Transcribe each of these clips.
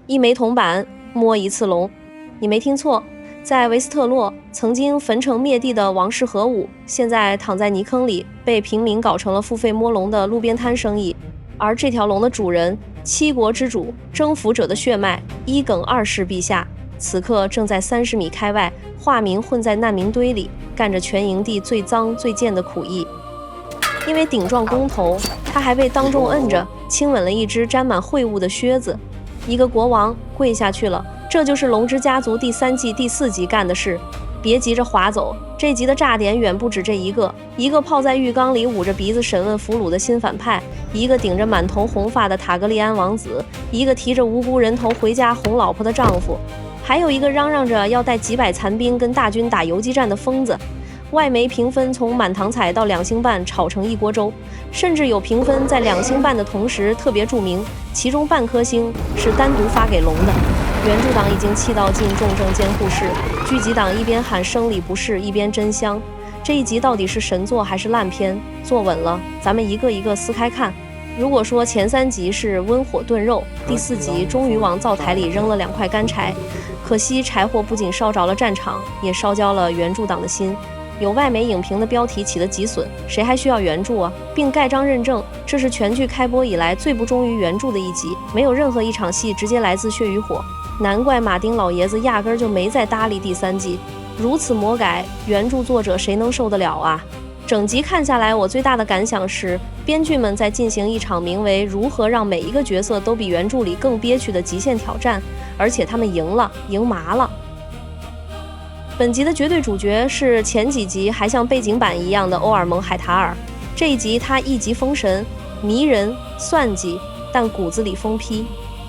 一枚銅板，摸一次龍。你没听錯，在維斯特洛，曾經焚城滅地的王室核武，現在躺在泥坑裡，被平民搞成了付費摸龍的路邊攤生意。而這條龍的主人，七國之主、征服者的血脈伊耿二世陛下，此刻正在30米開外，化名混在難民堆裡，幹着全營地最髒最賤的苦役。因為頂撞公頭，他還被當眾摁着親吻了一隻沾滿穢物的靴子。一個國王跪下去了，這就是龍之家族第3季第4集幹的事。別急着劃走，這集的炸點遠不止這一個：一個泡在浴缸裡捂着鼻子審問俘虜的新反派，一個頂着滿頭紅髮的塔格利安王子，一個提着無辜人頭回家哄老婆的丈夫，還有一個嚷嚷着要帶幾百殘兵跟大軍打游擊戰的瘋子。外媒評分從滿堂彩到2星半炒成一鍋粥，甚至有評分在2星半的同時特別注明，其中半顆星是單獨發給龍的。原著黨已經氣到進重症監護室，劇集黨一邊喊生理不適一邊真香。這一集到底是神作還是爛片？坐穩了，咱們一個一個撕開看。如果說前3集是溫火燉肉，第4集終於往灶台裡扔了2塊乾柴，可惜柴火不僅燒着了戰場，也燒焦了原著黨的心。有外媒影評的標題起得極損，誰還需要原著啊？並蓋章認證，這是全劇開播以來最不忠於原著的一集，沒有任何一場戲直接來自血與火。難怪馬丁老爺子壓根就沒再搭理第3季，如此魔改，原著作者誰能受得了啊？整集看下來，我最大的感想是，編劇們在進行一場名為如何讓每一個角色都比原著裡更憋屈的極限挑戰，而且他們贏了，贏麻了。本集的絕對主角是前幾集還像背景板一樣的歐爾蒙·海塔爾，這一集他一級封神，迷人、算計，但骨子裡瘋批。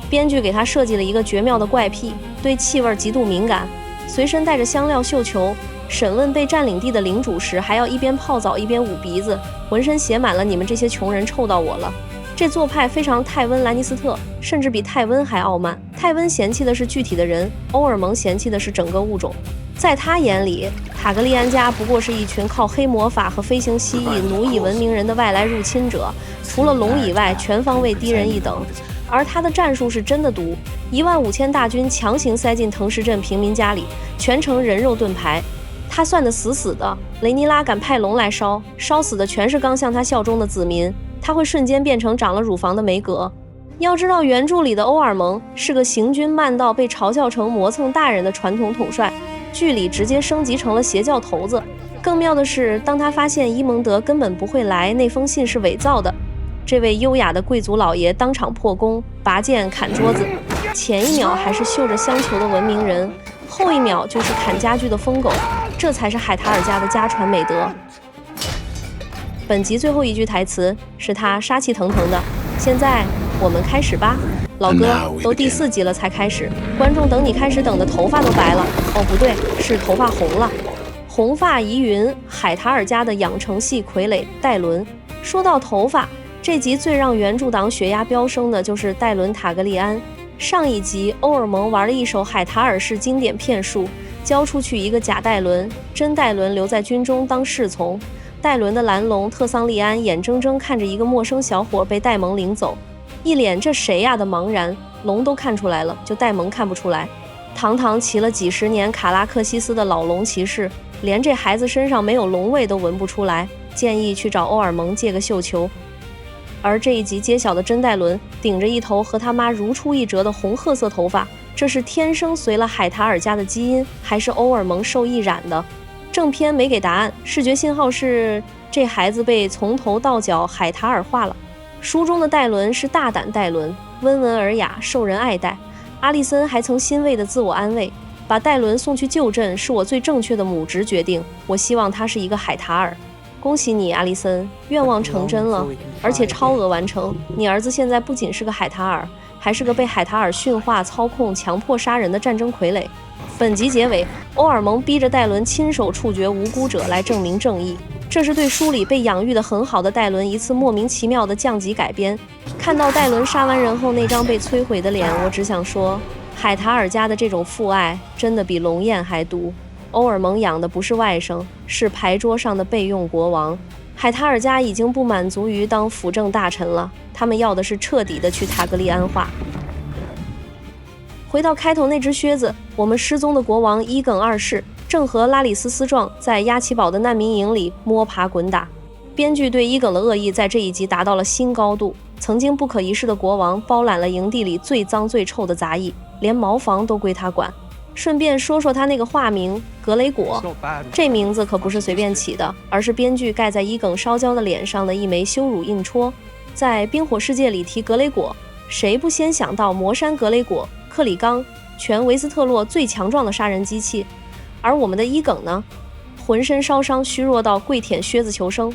編劇給他設計了一個絕妙的怪癖，對氣味極度敏感，隨身帶着香料繡球，審問被佔領地的領主時還要一邊泡澡一邊捂鼻子，渾身寫滿了你們這些窮人臭到我了。這做派非常泰溫·蘭尼斯特，甚至比泰溫還傲慢。泰溫嫌棄的是具體的人，歐爾蒙嫌棄的是整個物種。在他眼裡，塔格利安家不过是一群靠黑魔法和飞行蜥蜴奴役文明人的外来入侵者，除了龙以外，全方位低人一等。而他的戰術是真的毒，15000大軍強行塞進藤石鎮平民家裡，全程人肉盾牌。他算得死死的，雷尼拉敢派龍來燒，燒死的全是剛向他效忠的子民，他會瞬間变成長了乳房的梅格。要知道，原著裡的歐爾蒙是個行軍慢到被嘲笑成磨蹭大人的傳統統帥，劇裡直接升級成了邪教頭子。更妙的是，當他發現伊蒙德根本不會來，那封信是偽造的，這位優雅的貴族老爺當場破功，拔劍砍桌子。前一秒還是嗅着香球的文明人，後一秒就是砍家具的瘋狗，這才是海塔爾家的家傳美德。本集最後一句台詞是他杀氣騰腾的：現在我們開始吧。老哥，都第4集了才開始，觀眾等你開始等的頭髮都白了。哦，不對，是頭髮紅了。紅髮疑雲，海塔爾家的養成系傀儡戴倫。說到頭髮，這集最讓原著黨血壓飆升的就是戴倫·塔格利安。上一集歐爾蒙玩了一手海塔爾式經典騙術，交出去一個假戴倫，真戴倫留在軍中當侍從。戴倫的藍龍特桑利安眼睜睜看着一個陌生小伙被戴蒙領走，一臉這誰呀的茫然。龍都看出來了，就戴蒙看不出來。堂堂騎了幾十年卡拉克西斯的老龙骑士，連這孩子身上沒有龍味都聞不出來，建議去找歐爾蒙借個繡球。而這一集揭曉的真戴倫頂着一頭和他媽如出一轍的紅褐色頭髮，這是天生隨了海塔爾家的基因，還是歐爾蒙受益染的？正片沒給答案，視覺信號是這孩子被從頭到腳海塔爾化了。書中的戴倫是大膽戴倫，溫文爾雅，受人愛戴。阿利森還曾欣慰地自我安慰，把戴倫送去舊鎮是我最正確的母職決定，我希望他是一個海塔爾。恭喜你，阿利森，願望成真了，而且超額完成。你兒子现在不僅是個海塔爾，還是個被海塔爾馴化、操控、強迫殺人的戰爭傀儡。本集結尾，歐爾蒙逼着戴倫親手處決無辜者來證明正義，這是對書裡被養育得很好的戴倫一次莫名其妙的降級改編。看到戴倫殺完人後那張被摧毀的臉，我只想說，海塔爾家的這種父愛真的比龍焰還毒。歐爾蒙養的不是外甥，是牌桌上的備用國王。海塔爾家已經不滿足於當輔政大臣了，他們要的是徹底的去塔格利安化。回到開頭那隻靴子，我們失蹤的國王伊耿二世正和拉里斯斯壯在壓奇堡的難民營裡摸爬滾打。編劇對伊耿的惡意在這一集達到了新高度。曾經不可一世的國王包攬了營地裡最髒最臭的雜役，連茅房都歸他管。順便說說他那個化名格雷果，這名字可不是隨便起的，而是編劇蓋在伊耿燒焦的臉上的一枚羞辱印戳。在冰火世界裡提格雷果，誰不先想到魔山格雷果、克里冈，全维斯特洛最強壯的殺人機器？而我们的伊耿呢，渾身燒傷，虛弱到跪舔靴子求生，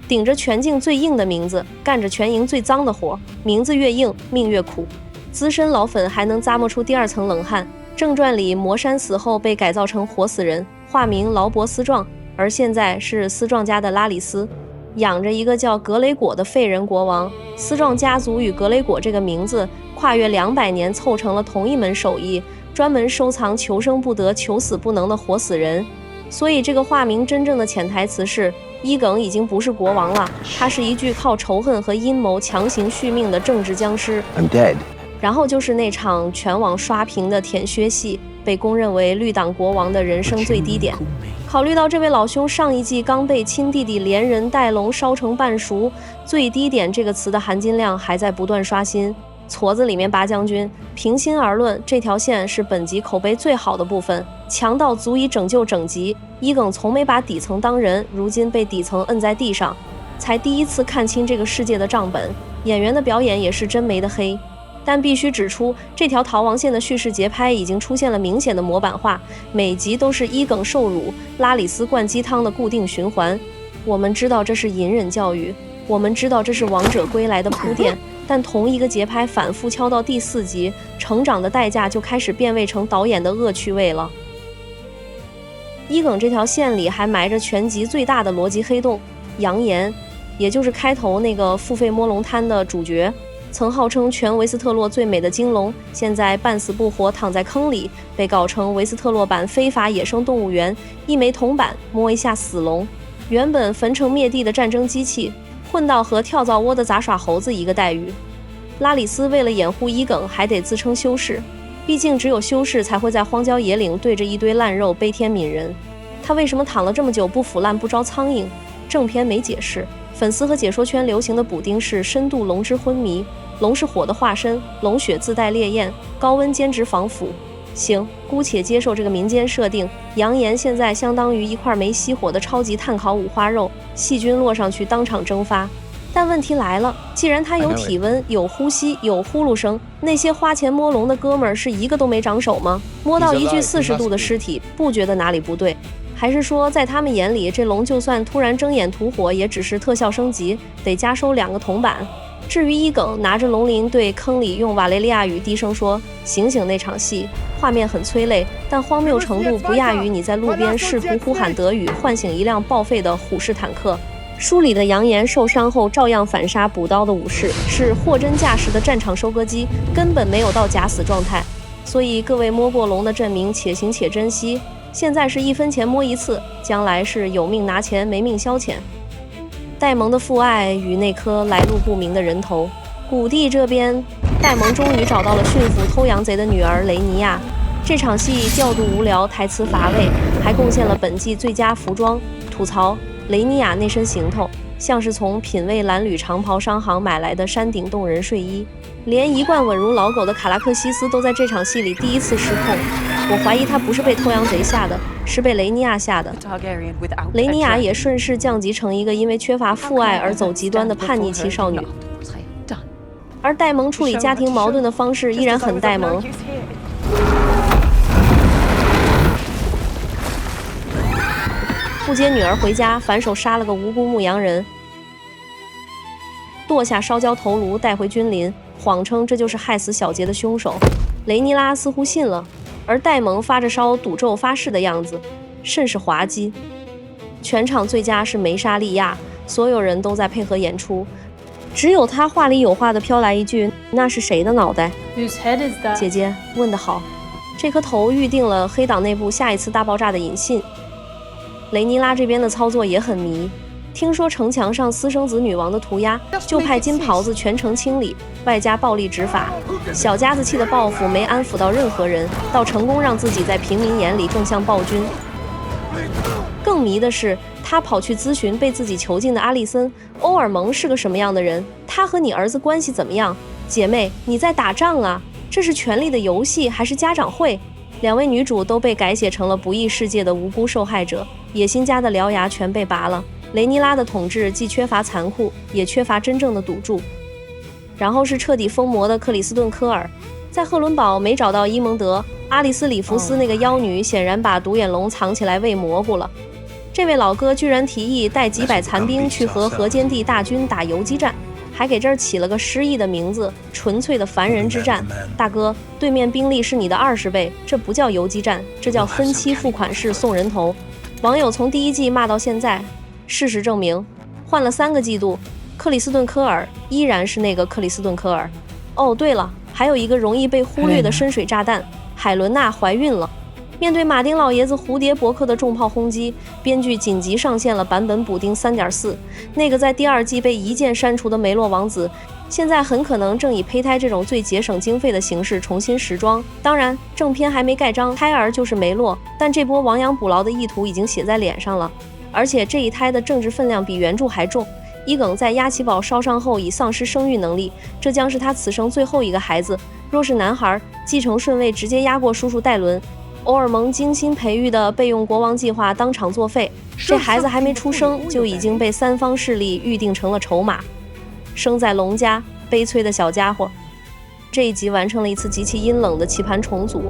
頂着全境最硬的名字，幹着全營最髒的活，名字越硬，命越苦。資深老粉還能咂摸出第二層冷汗。正傳裡魔山死後被改造成活死人，化名勞勃斯壯，而現在是斯壯家的拉里斯，養着一個叫格雷果的廢人國王。斯壯家族與格雷果這個名字跨越200年，湊成了同一門手藝，專門收藏求生不得、求死不能的活死人。所以這個化名真正的潛台詞是，伊耿已經不是國王了，他是一具靠仇恨和陰謀強行續命的政治僵屍。I'm dead。然後就是那場全網刷屏的舔靴戲，被公認為綠黨國王的人生最低點。考慮到這位老兄上一季剛被親弟弟連人帶龍燒成半熟，最低點這個詞的含金量還在不斷刷新。矬子裡面拔將軍，平心而論，這條線是本集口碑最好的部分，強到足以拯救整集。伊耿從沒把底層當人，如今被底層摁在地上，才第一次看清這個世界的賬本。演員的表演也是真沒得黑。但必須指出，這條逃亡線的敘事節拍已經出現了明顯的模板化，每集都是伊耿受辱，拉里斯灌雞湯的固定循環。我們知道這是隱忍教育，我們知道這是王者歸來的鋪墊，但同一個節拍反覆敲到第4集，成長的代價就開始變味成導演的惡趣味了。伊耿這條線裡還埋着全集最大的邏輯黑洞，揚言，也就是開頭那個付費摸龍灘的主角。曾號稱全維斯特洛最美的金龍，現在半死不活躺在坑裡，被搞成維斯特洛版非法野生動物園，一枚銅板摸一下死龍。原本焚城滅地的戰爭機器，混到和跳蚤窩的雜耍猴子一個待遇。拉里斯為了掩護伊耿，還得自稱修士，畢竟只有修士才會在荒郊野嶺對着一堆爛肉悲天憫人。他為什麼躺了這麼久不腐爛不招蒼蠅？正片沒解釋。粉絲和解說圈流行的補丁是深度龍之昏迷，龍是火的化身，龍血自帶烈焰，高溫兼職防腐。行，姑且接受這個民間設定。揚言現在相當於一塊沒熄火的超級碳烤五花肉，細菌落上去當場蒸發。但問題來了，既然他有體溫、有呼吸、有呼嚕聲，那些花錢摸龍的哥們兒是一個都沒長手嗎？摸到一具40度的屍體，不覺得哪裡不對？還是說在他們眼裡，這龍就算突然睜眼吐火，也只是特效升級，得加收2個銅板？至於伊耿拿着龍鱗對坑裡用瓦雷利亞語低聲說醒醒那場戲，畫面很催淚，但荒謬程度不亞於你在路邊試圖呼喊德語喚醒一輛報廢的虎式坦克。書裡的揚言受傷後照樣反殺補刀的武士是貨真價實的戰場收割機，根本沒有到假死狀態。所以各位摸過龍的鎮民且行且珍惜，現在是1分錢摸一次，將來是有命拿錢沒命消遣。戴蒙的父愛與那顆來路不明的人頭。谷地這邊，戴蒙終於找到了馴服偷羊賊的女兒雷尼亞。這場戲調度無聊，台詞乏味，還貢獻了本季最佳服裝。吐槽雷尼亞那身行頭像是從品味藍旅長袍商行買來的山頂洞人睡衣，連一貫穩如老狗的卡拉克西斯都在這場戲裡第一次失控。我懷疑他不是被偷羊賊嚇的，是被雷尼亞嚇的。雷尼亞也順勢降級成一個因為缺乏父愛而走極端的叛逆期少女。而戴蒙處理家庭矛盾的方式依然很戴蒙。不接女兒回家，反手殺了個無辜牧羊人，剁下燒焦頭顱帶回君臨，謊稱這就是害死小杰的兇手。雷尼拉似乎信了，而戴蒙發着燒賭咒發誓的樣子甚是滑稽。全場最佳是梅莎利亞，所有人都在配合演出，只有他話裡有話的飄來一句：“那是誰的腦袋？” Whose head is that? 姐姐問得好，這顆頭預定了黑黨內部下一次大爆炸的引信。雷尼拉這邊的操作也很迷，聽說城牆上私生子女王的塗鴉，就派金袍子全城清理，外加暴力執法。小家子气的報復沒安撫到任何人，倒成功讓自己在平民眼裡更像暴君。更迷的是，他跑去諮詢被自己囚禁的阿丽森·歐爾蒙是個什麼樣的人，他和你兒子關係怎麼樣？姐妹，你在打仗啊？這是權力的遊戲還是家長會？2位女主都被改寫成了不義世界的無辜受害者，野心家的獠牙全被拔了。雷尼拉的統治既缺乏殘酷，也缺乏真正的賭注。然後是徹底瘋魔的克里斯顿·科爾，在赫伦堡沒找到伊蒙德，阿里斯·里弗斯那個妖女顯然把獨眼龍藏起來餵蘑菇了。這位老哥居然提議帶幾百殘兵去和河間地大軍打游擊戰，還給這兒起了個詩意的名字，純粹的凡人之戰。大哥，對面兵力是你的20倍，這不叫游擊戰，這叫分期付款式送人头。網友從第1季罵到現在，事實證明，換了3個季度，克里斯頓·科爾依然是那個克里斯頓·科爾。哦，對了，還有一個容易被忽略的深水炸彈，海倫娜懷孕了。面對馬丁老爺子蝴蝶伯克的重炮轟擊，編劇緊急上線了版本補丁 3.4， 那個在第2季被一鍵刪除的梅洛王子，現在很可能正以胚胎這種最節省經費的形式重新時裝。當然，正片還沒蓋章，胎兒就是梅洛，但這波亡羊補牢的意圖已經寫在臉上了。而且這一胎的政治分量比原著還重。伊耿在押奇堡燒傷後已喪失生育能力，這將是他此生最後一個孩子。若是男孩，繼承順位直接壓過叔叔戴倫。歐爾蒙精心培育的備用國王計劃當場作廢，這孩子還沒出生就已經被3方勢力預定成了籌碼。生在龍家，悲催的小家伙。這一集完成了一次極其陰冷的棋盤重組，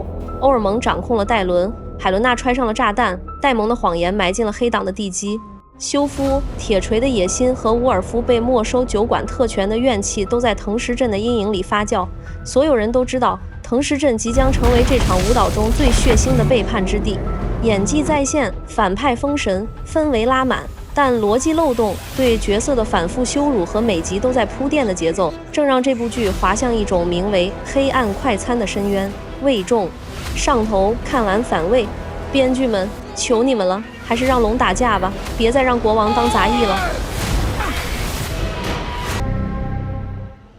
歐爾蒙掌控了戴倫，海倫娜揣上了炸彈，戴蒙的謊言埋進了黑黨的地基，休夫、鐵錘的野心和伍爾夫被没收酒館特權的怨氣都在藤石鎮的陰影裡發酵。所有人都知道，藤石鎮即將成為這場舞蹈中最血腥的背叛之地。演技在線，反派封神，氛圍拉滿，但邏輯漏洞、對角色的反覆羞辱和每集都在鋪墊的節奏，正讓這部劇滑向一種名為黑暗快餐的深淵。胃重、上頭，看完反胃。編劇們，求你們了，還是讓龍打架吧，別再讓國王當雜役了。